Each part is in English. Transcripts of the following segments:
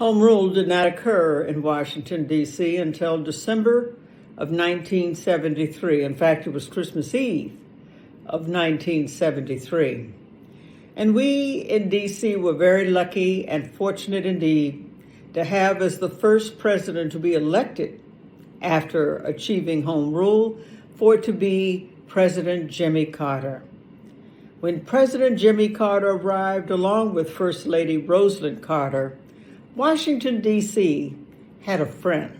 Home rule did not occur in Washington, D.C. until December of 1973. In fact, it was Christmas Eve of 1973. And we in D.C. were very lucky and fortunate indeed to have as the first president to be elected after achieving home rule for it to be President Jimmy Carter. When President Jimmy Carter arrived along with First Lady Rosalynn Carter, Washington, D.C. had a friend,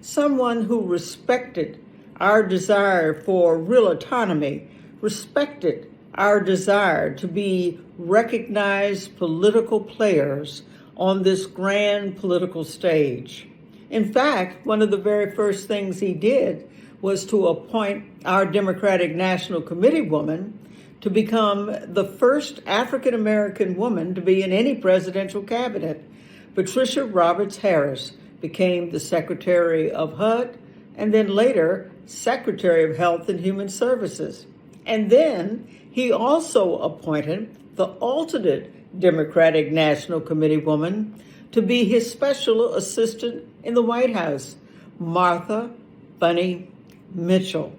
someone who respected our desire for real autonomy, respected our desire to be recognized political players on this grand political stage. In fact, one of the very first things he did was to appoint our Democratic National Committee woman to become the first African American woman to be in any presidential cabinet. Patricia Roberts Harris became the Secretary of HUD and then later Secretary of Health and Human Services. And then he also appointed the alternate Democratic National Committee woman to be his special assistant in the White House, Martha Bunny Mitchell.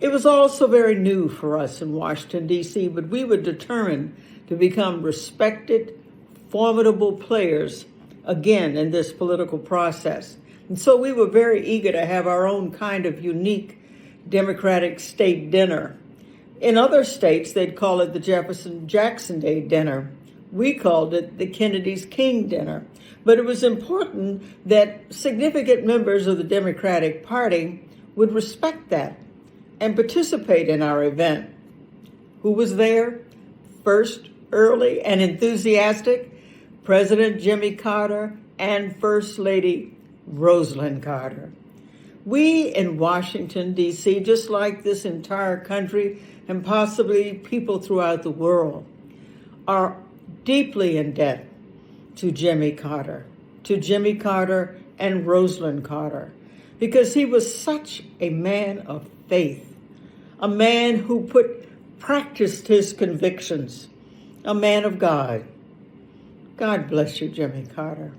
It was also very new for us in Washington, D.C., but we were determined to become respected, formidable players again in this political process. And so we were very eager to have our own kind of unique Democratic state dinner. In other states, they'd call it the Jefferson-Jackson Day dinner. We called it the Kennedy's King dinner. But it was important that significant members of the Democratic Party would respect that and participate in our event. Who was there? First, early and enthusiastic, President Jimmy Carter and First Lady Rosalynn Carter. We in Washington, D.C., just like this entire country and possibly people throughout the world, are deeply in debt to Jimmy Carter and Rosalynn Carter, because he was such a man of faith, a man who practiced his convictions, a man of God. God bless you, Jimmy Carter.